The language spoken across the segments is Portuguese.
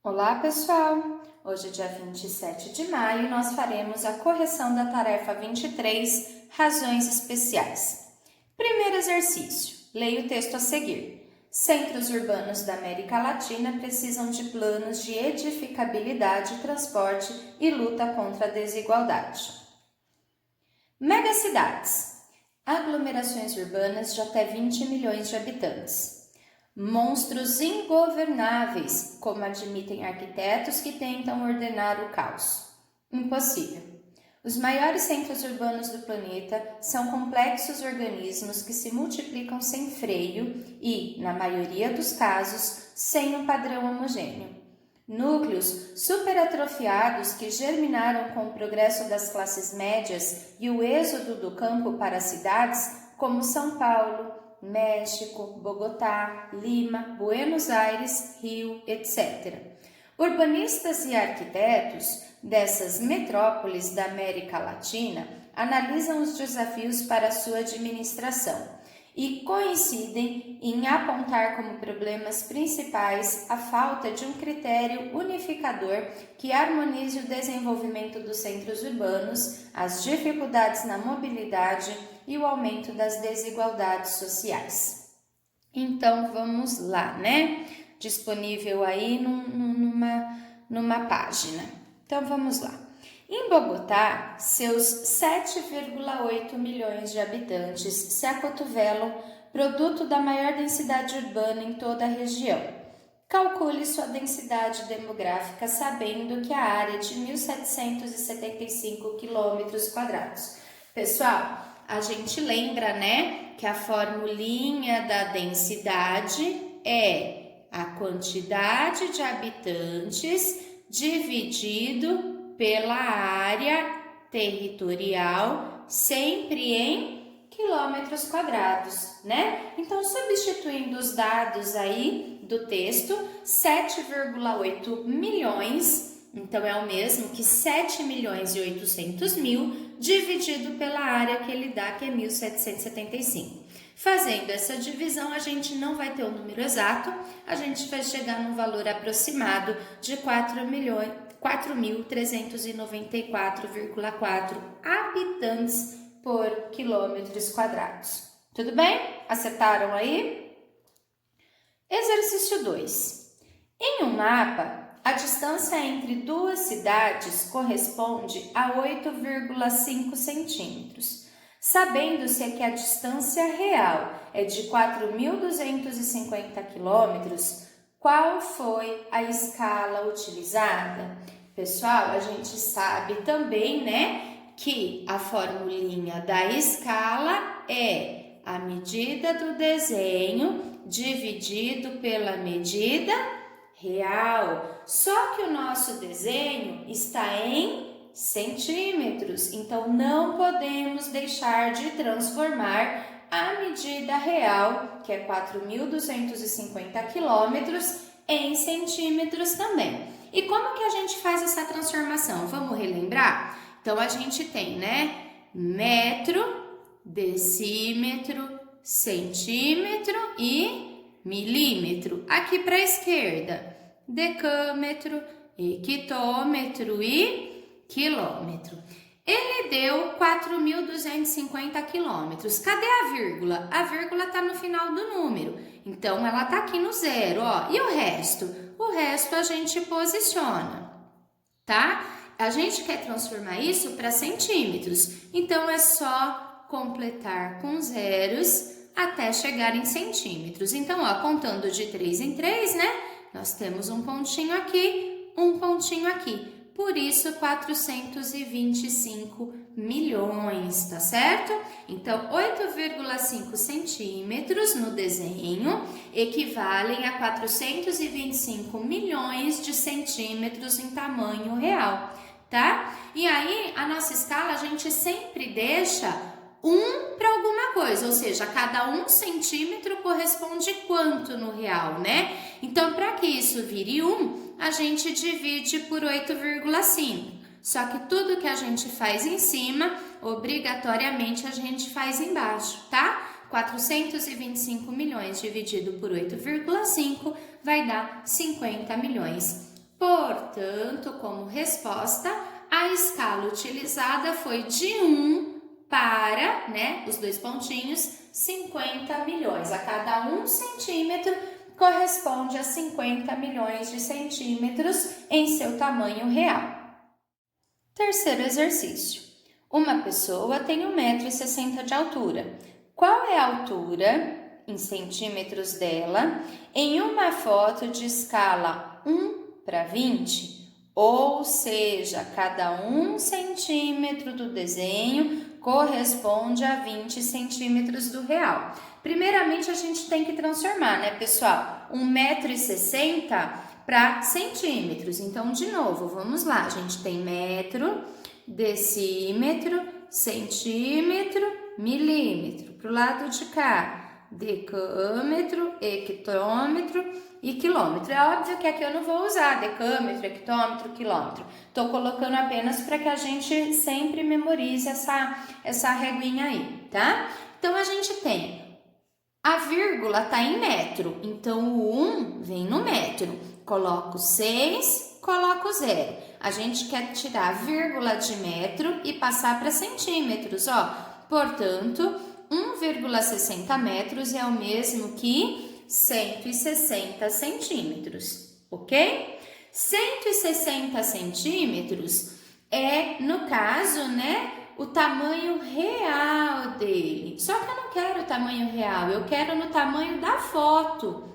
Olá, pessoal! Hoje, dia 27 de maio, nós faremos a correção da tarefa 23, razões especiais. Primeiro exercício, leia o texto a seguir. Centros urbanos da América Latina precisam de planos de edificabilidade, transporte e luta contra a desigualdade. Megacidades. Aglomerações urbanas de até 20 milhões de habitantes. Monstros ingovernáveis, como admitem arquitetos que tentam ordenar o caos. Impossível. Os maiores centros urbanos do planeta são complexos organismos que se multiplicam sem freio e, na maioria dos casos, sem um padrão homogêneo. Núcleos superatrofiados que germinaram com o progresso das classes médias e o êxodo do campo para as cidades, como São Paulo, México, Bogotá, Lima, Buenos Aires, Rio, etc. Urbanistas e arquitetos dessas metrópoles da América Latina analisam os desafios para sua administração e coincidem em apontar como problemas principais a falta de um critério unificador que harmonize o desenvolvimento dos centros urbanos, as dificuldades na mobilidade e o aumento das desigualdades sociais. Então, vamos lá, né? Disponível aí numa página. Então, vamos lá. Em Bogotá, seus 7,8 milhões de habitantes se acotovelam, produto da maior densidade urbana em toda a região. Calcule sua densidade demográfica sabendo que a área é de 1.775 km². Pessoal, a gente lembra, né, que a formulinha da densidade é a quantidade de habitantes dividido pela área territorial, sempre em quilômetros quadrados, né? Então, substituindo os dados aí do texto, 7,8 milhões, então é o mesmo que 7 milhões e 800 mil dividido pela área que ele dá, que é 1.775. Fazendo essa divisão, a gente não vai ter o número exato, a gente vai chegar num valor aproximado de 4.394,4 habitantes por quilômetros quadrados. Tudo bem? Acertaram aí? Exercício 2. Em um mapa, a distância entre duas cidades corresponde a 8,5 centímetros. Sabendo-se que a distância real é de 4.250 quilômetros, qual foi a escala utilizada? Pessoal, a gente sabe também, né, que a formulinha da escala é a medida do desenho dividido pela medida real. Só que o nosso desenho está em centímetros, então não podemos deixar de transformar a medida real, que é 4.250 quilômetros, em centímetros também. E como que a gente faz essa transformação? Vamos relembrar? Então, a gente tem, né, metro, decímetro, centímetro e milímetro. Aqui para a esquerda, decâmetro, hectômetro e quilômetro. Ele deu 4.250 quilômetros. Cadê a vírgula? A vírgula está no final do número. Então, ela está aqui no zero, ó. E o resto? O resto a gente posiciona, tá? A gente quer transformar isso para centímetros. Então, é só completar com zeros até chegar em centímetros. Então, ó, contando de 3 em 3, né? Nós temos um pontinho aqui, um pontinho aqui. Por isso, 425 milhões, tá certo? Então, 8,5 centímetros no desenho equivalem a 425 milhões de centímetros em tamanho real, tá? E aí, a nossa escala, a gente sempre deixa 1 para alguma coisa, ou seja, cada 1 centímetro corresponde quanto no real, né? Então, para que isso vire 1, a gente divide por 8,5. Só que tudo que a gente faz em cima, obrigatoriamente a gente faz embaixo, tá? 425 milhões dividido por 8,5 vai dar 50 milhões. Portanto, como resposta, a escala utilizada foi de 1 para, os dois pontinhos, 50 milhões. A cada 1 centímetro corresponde a 50 milhões de centímetros em seu tamanho real. Terceiro exercício. Uma pessoa tem 1,60 m de altura. Qual é a altura, em centímetros dela, em uma foto de escala 1:20? Ou seja, cada 1 centímetro do desenho corresponde a 20 centímetros do real. Primeiramente, a gente tem que transformar, pessoal? 1,60 m para centímetros. Então, de novo, vamos lá. A gente tem metro, decímetro, centímetro, milímetro. Para o lado de cá, decâmetro, hectômetro e quilômetro. É óbvio que aqui eu não vou usar decâmetro, hectômetro, quilômetro. Estou colocando apenas para que a gente sempre memorize essa reguinha aí, tá? Então, a gente tem a vírgula está em metro, então o 1 vem no metro. Coloco 6, coloco 0. A gente quer tirar a vírgula de metro e passar para centímetros, Portanto, 1,60 metros é o mesmo que 160 centímetros, ok? 160 centímetros é, no caso, o tamanho real dele. Só que eu não quero o tamanho real, eu quero no tamanho da foto,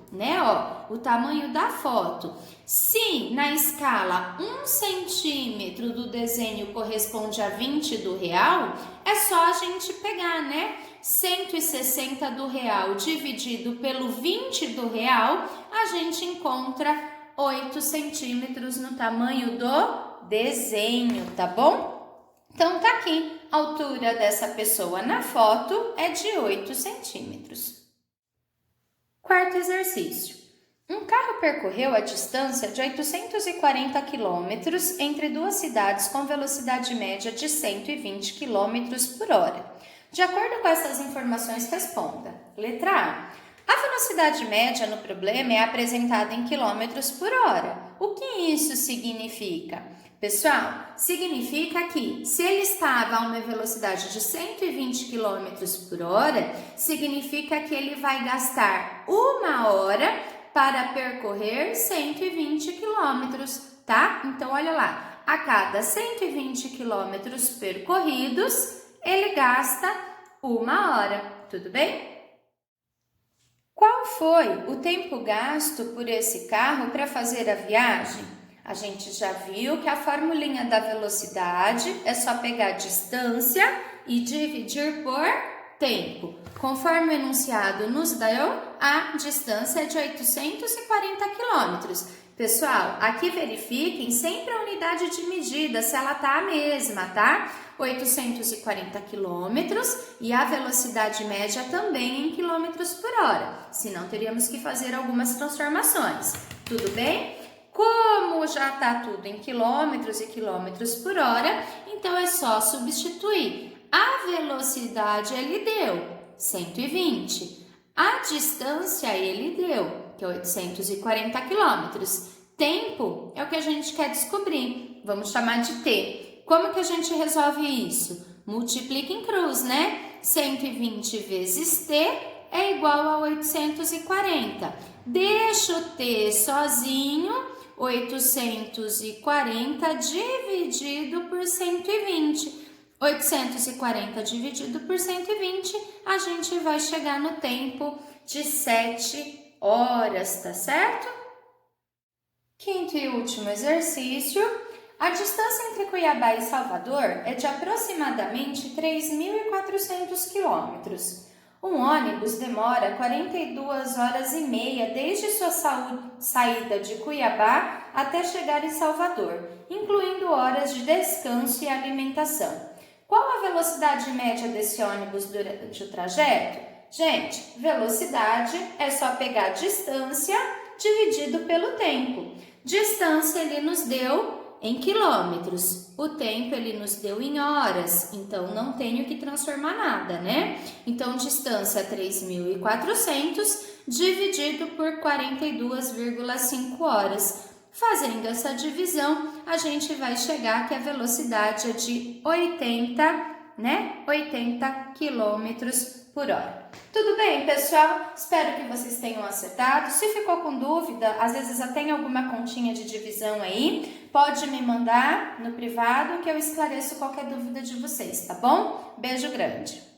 o tamanho da foto. Se na escala 1 centímetro do desenho corresponde a 20 do real, é só a gente pegar, 160 do real dividido pelo 20 do real, a gente encontra 8 centímetros no tamanho do desenho, tá bom? Então, tá aqui, a altura dessa pessoa na foto é de 8 centímetros. Quarto exercício. Um carro percorreu a distância de 840 quilômetros entre duas cidades com velocidade média de 120 quilômetros por hora. De acordo com essas informações, responda. Letra A. A velocidade média no problema é apresentada em quilômetros por hora. O que isso significa? Pessoal, significa que se ele estava a uma velocidade de 120 km por hora, significa que ele vai gastar 1 hora para percorrer 120 km, tá? Então, olha lá, a cada 120 km percorridos, ele gasta 1 hora, tudo bem? Qual foi o tempo gasto por esse carro para fazer a viagem? A gente já viu que a formulinha da velocidade é só pegar a distância e dividir por tempo. Conforme o enunciado nos deu, a distância é de 840 quilômetros. Pessoal, aqui verifiquem sempre a unidade de medida, se ela tá a mesma, tá? 840 quilômetros e a velocidade média também em quilômetros por hora. Senão, teríamos que fazer algumas transformações. Tudo bem? Como já está tudo em quilômetros e quilômetros por hora, então é só substituir. A velocidade ele deu 120. A distância ele deu, que é 840 quilômetros. Tempo é o que a gente quer descobrir. Vamos chamar de T. Como que a gente resolve isso? Multiplica em cruz, 120 vezes T é igual a 840. Deixa o T sozinho. 840 dividido por 120. 840 dividido por 120, a gente vai chegar no tempo de 7 horas, tá certo? Quinto e último exercício. A distância entre Cuiabá e Salvador é de aproximadamente 3.400 quilômetros. Um ônibus demora 42 horas e meia desde sua saída de Cuiabá até chegar em Salvador, incluindo horas de descanso e alimentação. Qual a velocidade média desse ônibus durante o trajeto? Gente, velocidade é só pegar a distância dividido pelo tempo. Distância ele nos deu em quilômetros, o tempo ele nos deu em horas, então não tenho que transformar nada, Então, distância 3.400 dividido por 42,5 horas. Fazendo essa divisão, a gente vai chegar que a velocidade é de 80 km/h. Tudo bem, pessoal? Espero que vocês tenham acertado. Se ficou com dúvida, às vezes já tem alguma continha de divisão aí, pode me mandar no privado que eu esclareço qualquer dúvida de vocês, tá bom? Beijo grande!